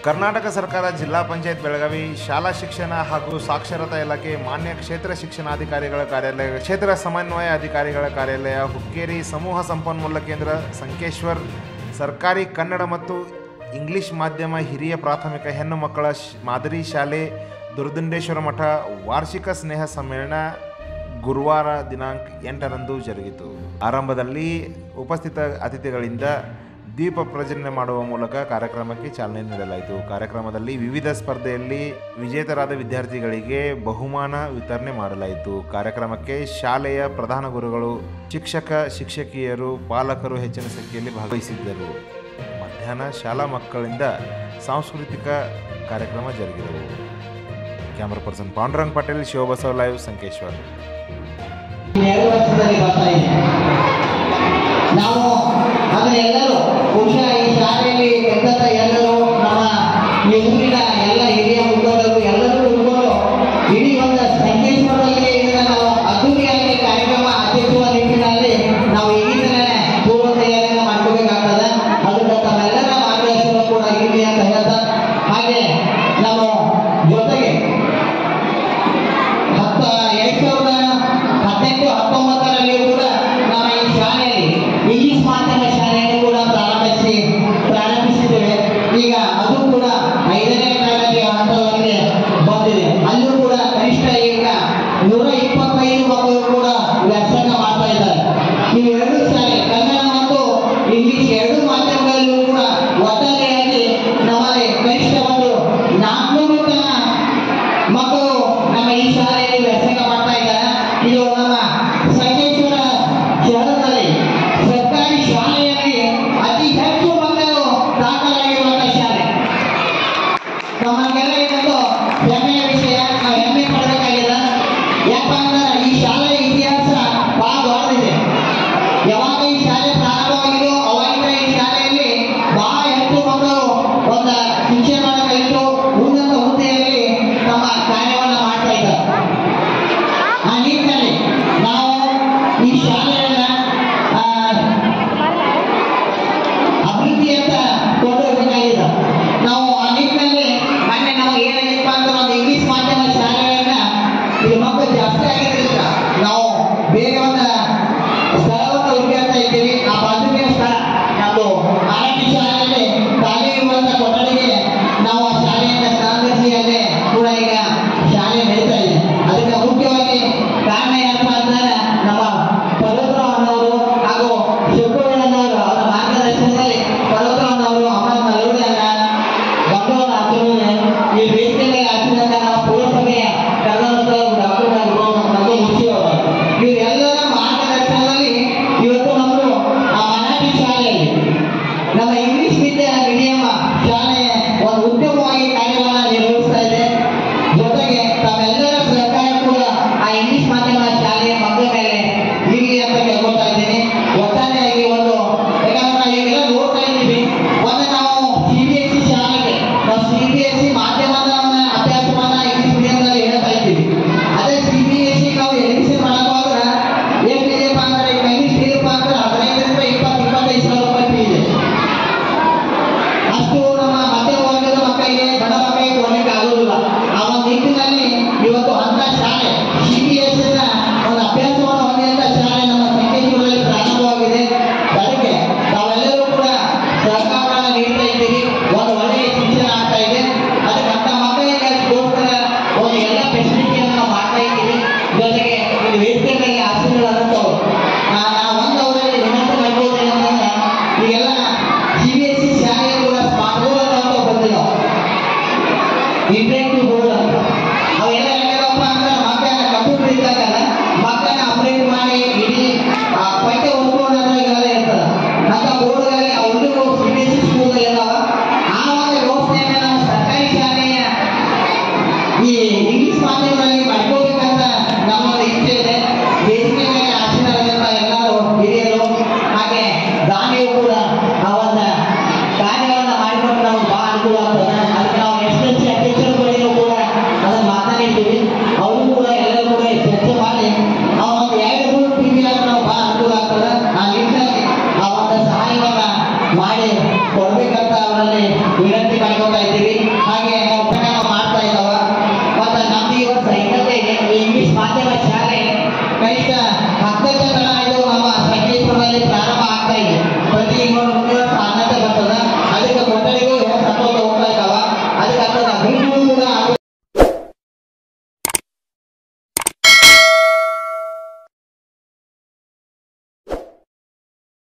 ಕರ್ನಾಟಕ ಸರ್ಕಾರ ಜಿಲ್ಲಾ ಪಂಚಾಯತ್ ಬೆಳಗಾವಿ ಶಾಲಾ ಶಿಕ್ಷಣ ಹಾಗೂ ಸಾಕ್ಷರತಾ ಇಲಾಖೆ ಮಾನ್ಯ ಕ್ಷೇತ್ರ ಶಿಕ್ಷಣಾಧಿಕಾರಿಗಳ ಕಾರ್ಯಾಲಯ ಕ್ಷೇತ್ರ ಸಮನ್ವಯ ಅಧಿಕಾರಿಗಳ ಕಾರ್ಯಾಲಯ ಹುಕ್ಕೇರಿ ಸಮೂಹ ಸಂಪನ್ಮೂಲ ಕೇಂದ್ರ ಸಂಕೇಶ್ವರ್ ಸರ್ಕಾರಿ ಕನ್ನಡ ಮತ್ತು ಇಂಗ್ಲಿಷ್ ಮಾಧ್ಯಮ ಹಿರಿಯ ಪ್ರಾಥಮಿಕ ಹೆಣ್ಣು ಮಕ್ಕಳ ಮಾದರಿ ಶಾಲೆ ದುರ್ದುಂಡೇಶ್ವರ ಮಠ ವಾರ್ಷಿಕ ಸ್ನೇಹ ಸಮ್ಮೇಳನ ಗುರುವಾರ ದಿನಾಂಕ 8ರಂದು ಜರುಗಿತು. ಆರಂಭದಲ್ಲಿ ಉಪಸ್ಥಿತ ಅತಿಥಿಗಳಿಂದ ದೀಪ ಪ್ರಜ್ವಲನೆ ಮಾಡುವ ಮೂಲಕ ಕಾರ್ಯಕ್ರಮಕ್ಕೆ ಚಾಲನೆ ನೀಡಲಾಯಿತು. ಕಾರ್ಯಕ್ರಮದಲ್ಲಿ ವಿವಿಧ ಸ್ಪರ್ಧೆಯಲ್ಲಿ ವಿಜೇತರಾದ ವಿದ್ಯಾರ್ಥಿಗಳಿಗೆ ಬಹುಮಾನ ವಿತರಣೆ ಮಾಡಲಾಯಿತು. ಕಾರ್ಯಕ್ರಮಕ್ಕೆ ಶಾಲೆಯ ಪ್ರಧಾನ ಗುರುಗಳು, ಶಿಕ್ಷಕ ಶಿಕ್ಷಕಿಯರು, ಪಾಲಕರು ಹೆಚ್ಚಿನ ಸಂಖ್ಯೆಯಲ್ಲಿ ಭಾಗವಹಿಸಿದ್ದರು. ಮಧ್ಯಾಹ್ನ ಶಾಲಾ ಮಕ್ಕಳಿಂದ ಸಾಂಸ್ಕೃತಿಕ ಕಾರ್ಯಕ್ರಮ ಜರುಗಿದವು. Camera person Pandurang Patel, Shivabasava live, Sankeshwar. ನಾವು ಅದನ್ನೆಲ್ಲರೂ ಬಹುಶಃ ಈ ಶಾಲೆಯಲ್ಲಿ ಎಂತ ಎಲ್ಲರೂ ನಮ್ಮ ಈ ಊರಿನ ಎಲ್ಲ ಹಿರಿಯ ಮುಖಂಡರು ಎಲ್ಲರೂ ಉಳ್ಕೊಂಡು ಇಡೀ ಒಂದು ಸಂಕೇಶ್ವರದಲ್ಲಿ ಇದನ್ನ ನಾವು ಅದ್ದೂರಿಯಾಗಿ ಕಾರ್ಯಕ್ರಮ ಆಚರಿಸುವ ನಿಟ್ಟಿನಲ್ಲಿ ನಾವು ಈಗಿನ ಪೂರ್ವ ತಯಾರಿಯನ್ನು ಮಾಡ್ಕೋಬೇಕಾಗ್ತದೆ. ಅದಕ್ಕೆ ತಮ್ಮೆಲ್ಲರ ಮಾರ್ಗದರ್ಶನ ಕೂಡ ಇರಲಿ ಅಂತ ಹೇಳ್ತಾ, ಹಾಗೆ ನಮ್ಮ ಜೊತೆಗೆ 2018-19ರಲ್ಲಿ ಕೂಡ ನಮ್ಮ ಈ ಶಾಲೆಯಲ್ಲಿ ಇಂಗ್ಲಿಷ್ ಮಾಧ್ಯಮ ಶಾಲೆಯನ್ನು ಕೂಡ ಪ್ರಾರಂಭಿಸಿದ್ದೇವೆ. ಈಗ ಅದು ಕೂಡ 5ನೇ ತರಗತಿಯ ಹಂತದವರೆಗೆ ಬಂದಿದೆ. ಅಲ್ಲೂ ಕೂಡ ಕನಿಷ್ಠ ಈಗ 125 ಮಕ್ಕಳು ಕೂಡ ವ್ಯಾಸಂಗ ಮಾಡ್ತಾ ಇದ್ದಾರೆ. ಈ ಎರಡು ಶಾಲೆ ಕನ್ನಡ ಮತ್ತು ಇಂಗ್ಲಿಷ್ ಎರಡು ಮಾಧ್ಯಮಗಳಲ್ಲೂ ಕೂಡ ಒಟ್ಟಾರೆಯಾಗಿ ನಮ್ಮಲ್ಲಿ ಕನಿಷ್ಠ ಒಂದು 400 ಮಕ್ಕಳು ನಮ್ಮ ಈ ಶಾಲೆಯಲ್ಲಿ ವ್ಯಾಸಂಗ ಮಾಡ್ತಾ ಇದ್ದಾರೆ. ಇದು ನಮ್ಮ ಸಂಕೇಶ್ವರ ಶಹರದಲ್ಲಿ ಸರ್ಕಾರಿ ಶಾಲೆಯಲ್ಲಿ ಅತಿ ಹೆಚ್ಚು ಮಕ್ಕಳು ದಾಖಲಾಗಿರುವಂತಹ ಶಾಲೆ. ನಮಗೆಲ್ಲ ಇದೊಂದು ಹೆಮ್ಮೆಯ ವಿಷಯ, ನಾವು ಹೆಮ್ಮೆ ಪಡಬೇಕಾಗಿದೆ. ಯಾಕಂದ್ರೆ ಈ ಶಾಲೆಯ ಇತಿಹಾಸ ಬಹಳ ದೊಡ್ಡದಿದೆ. ಯಾವಾಗ ಈ ಶಾಲೆ ಪ್ರಾರಂಭವಾಗಿದ್ದು ಅವಾಗಿಂದ ಈ ಶಾಲೆಯಲ್ಲಿ ಬಹಳ ಹೆಚ್ಚು ಮಕ್ಕಳು ಒಂದು ಶಿಕ್ಷಣ ಕಲಿತು ಉನ್ನತ ಹುದ್ದೆಯಲ್ಲಿ ತಮ್ಮ ಕಾರ್ಯವನ್ನು ಮಾಡ್ತಾ ಇದ್ದಾರೆ. ಆ ನಿಟ್ಟಿನಲ್ಲಿ ನಾವು ಈ ಶಾಲೆಯನ್ನ ಅಭಿವೃದ್ಧಿಯತ್ತ ಕೊಂಡೊಯ್ಯಬೇಕಾಗಿದೆ. ನಾವು ಆ ನಿಟ್ಟಿನಲ್ಲಿ ಮೊನ್ನೆ ನಮಗೆ ಏನಾಗಿತ್ತು ಅಂದ್ರೆ ಒಂದು ಇಂಗ್ಲಿಷ್ ಮಾಧ್ಯಮ ಶಾಲೆಯನ್ನ ಇಲ್ಲಿ ಮಕ್ಕಳು ಜಾಸ್ತಿ ಆಗಿರೋದ್ರಿಂದ ನಾವು ಬೇರೆ ಒಂದು ಸ್ಥಳವನ್ನು ಹುಡುಕಾಡ್ತಾ ಇದ್ದೀವಿ. ಆ ಬಾಜುವಿನ ಸ್ಥಳ ನಮ್ಮದು ಆರಂಭ ಶಾಲೆಯಲ್ಲಿ ಖಾಲಿ ಇರುವಂತಹ ಕೊಠಡಿಗೆ ನಾವು ಆ ಶಾಲೆಯನ್ನು ಸ್ಥಳಾಂತರಿಸಿ ಅಲ್ಲೇ ಕೂಡ ಈಗ ಶಾಲೆ ನಡೀತಾ ಇದೆ. ಅದಕ್ಕೆ ಮುಖ್ಯವಾಗಿ ಕಾರಣ ಏನಪ್ಪ ಅಂದ್ರೆ ನಮ್ಮ ಪರ್ವತರಾವ್ನವರು ಹಾಗೂ ಶಿವಕುಮಾರಣ್ಣವರು ಅವರ ಮಾರ್ಗದರ್ಶನದಲ್ಲಿ ಪರ್ವತರಾವ್ನವರು ಅಮ್ಮ ನಲವಡಿಯನ್ನ ಬಂಡವಾಳ ಹಾಕಿರುವುದೇ ಈ ವೇದಿಕೆಯಲ್ಲಿ ಹಾಕಿದಾಗ ನಮ್ಮ ಪುರಸಭೆಯ ಕರ್ನಾಟಕ ಡಾಕ್ಟರ್ ಮುಖ್ಯವರು ಇವರೆಲ್ಲರ ಮಾರ್ಗದರ್ಶನದಲ್ಲಿ ಇವತ್ತು ನಮ್ಮದು ಆ ಮರಾಠಿ ಶಾಲೆಯಲ್ಲಿ ನಮ್ಮ ಇಂಗ್ಲಿಷ್ ಮೀಡಿಯಂ ಶಾಲೆ ಒಂದು ಉತ್ತಮವಾಗಿ ಕಾರ್ಯವನ್ನು ನಿರ್ವಹಿಸ್ತಾ ಇದೆ. ಜೊತೆಗೆ ತಾವೆಲ್ಲರ ಸಹಕಾರ ಕೂಡ ಆ ಇಂಗ್ಲಿಷ್ ಮಾಧ್ಯಮ ಶಾಲೆಯ ಮಕ್ಕಳ ಮೇಲೆ ಇರಲಿ ಅಂತ ಕೇಳ್ಕೊಳ್ತಾ ಇದ್ದೀನಿ. ಒಟ್ಟಾರೆಯಾಗಿ ಒಂದು ಯಾಕಂದ್ರೆ ನಾವು ಈಗೆಲ್ಲ ನೋಡ್ತಾ ಇದ್ದೀವಿ, ಒಂದು ನಾವು CBSE ಶಾಲೆಗೆ ನಾವು CBSE ಮಾಧ್ಯಮದ ಅಭ್ಯಾಸವನ್ನ ಇಂಗ್ಲಿಷ್ ಮೀಡಿಯಂನಲ್ಲಿ ಹೇಳ್ತಾ ಇದ್ದೀವಿ. ಅದೇ CBSE ನಾವು ಎಡ್ಮಿಷನ್ ಮಾಡೋಕ್ಕಾದ್ರೆ ಏನಿದೆಯಪ್ಪ ಅಂದ್ರೆ ಈಗ ಇಂಗ್ಲಿಷ್ ಮೀಡಿಯಂ ಅಂದ್ರೆ 15,000 ರೂಪಾಯಿ 20-25 ಸಾವಿರ ರೂಪಾಯಿ ಫೀ ಇದೆ. ಅಷ್ಟು ನಮ್ಮ ಮಧ್ಯಮ ವರ್ಗದ ಮಕ್ಕಳಿಗೆ ಬಡ ಮಕ್ಕಳಿಗೆ ಕೊಡಲಿಕ್ಕೆ ಆಗೋದಿಲ್ಲ. ಆ ಒಂದು ನಿಟ್ಟಿನಲ್ಲಿ ಇವತ್ತು ಅಂತ ಶಾಲೆ CBSE ಒಂದು ಅಭ್ಯಾಸವನ್ನು ಹೊಂದಿದಂತ ಶಾಲೆ ನಮ್ಮ ಸಂಕೇಶ್ವರದಲ್ಲಿ ಪ್ರಾರಂಭವಾಗಿದೆ. ಅದಕ್ಕೆ ತಾವೆಲ್ಲರೂ ಕೂಡ ಸಹಕಾರವನ್ನು ನೀಡ್ತಾ ಇದ್ದೀರಿ. ಒಂದು ಒಳ್ಳೆಯ ಶಿಕ್ಷಣ ಆಗ್ತಾ ಇದೆ. ಅದಕ್ಕೆ ಅಂತ ಮಕ್ಕಳಿಗೆ ಅದಕ್ಕೋಸ್ಕರ ಒಂದು ಎಲ್ಲ ಫೆಸಿಲಿಟಿಯನ್ನು ನಾವು ಮಾಡ್ತಾ ಇದ್ದೀವಿ. ಜೊತೆಗೆ ಇಲ್ಲಿ ವೇದಿಕೆ ಮೇಲೆ ಆಸನಗಳಂತವ್ರು ನಾವು ಒಂದು ಅವರಲ್ಲಿ ವಿನಂತಿ ಮಾಡ್ಬೋದು ಏನಂತಂದ್ರೆ ಈಗೆಲ್ಲ CBSE ಶಾಲೆಯ ಕೂಡ ಸ್ಮಾರ್ಟ್ ಬೋರ್ಡ್ ಅಂತ ಬಂದಿದ್ದಾವೆ, ಇಂಟರಾಕ್ಟಿವ್ ಬೋರ್ಡ್ ಅಂತ. ಅವೆಲ್ಲ ಹೇಗಪ್ಪ ಅಂದ್ರೆ ಮಕ್ಕಳನ್ನ ಕಂಪ್ಯೂಟರ್ ಇದ್ದಾಗಲ್ಲ ಮಕ್ಕಳನ್ನ ಅಪ್ಡೇಟ್ ಮಾಡಿ ಇಡೀ ಪಠ್ಯ ವಸ್ತುವನ್ನು ಅದರಾಗೆಲ್ಲ ಇರ್ತದೆ. ಅಂತ ಬೋರ್ಡ್ಗಳಲ್ಲಿ ಅವ್ರಿಗೂ CBSE ಸ್ಕೂಲ್ ಇದಾವ. ಆ ಒಂದು ವ್ಯವಸ್ಥೆಯನ್ನು ನಾವು ಸರ್ಕಾರಿ ಶಾಲೆಯ ಈ ಇಂಗ್ಲಿಷ್ ಮಾಧ್ಯಮದಲ್ಲಿ ಮಾಡ್ಕೋಬೇಕಂತ ನಮ್ಮ ಒಂದು ಇಚ್ಛೆ ಇದೆ. ವೇದಿಕೆ ಮೇಲೆ ಆಸೀನರಾದಂತ ಎಲ್ಲರೂ ಹಿರಿಯರು ಹಾಗೆ ದಾನಿಯು ಕೂಡ ಆ ಒಂದು ಕಾರ್ಯವನ್ನು ಮಾಡಿಕೊಂಡು ನಮಗೆ ಬಹಳ ಅನುಕೂಲ ಆಗ್ತದೆ. ಅದಕ್ಕೆ ನಾವು SSLC ಅಧ್ಯಕ್ಷರ ಬಳಿ ಮಾಡ್ತಾ ಇದ್ದೀವಿ. ಹಾಗೆ ನಾವು ಮಾಡ್ತಾ ಇದ್ದಾವ. ಮತ್ತು ನಮ್ದು ಈ ವರ್ಷ ಇನ್ನೊಂದೇ ಇಂಗ್ಲಿಷ್ ಮಾಧ್ಯಮ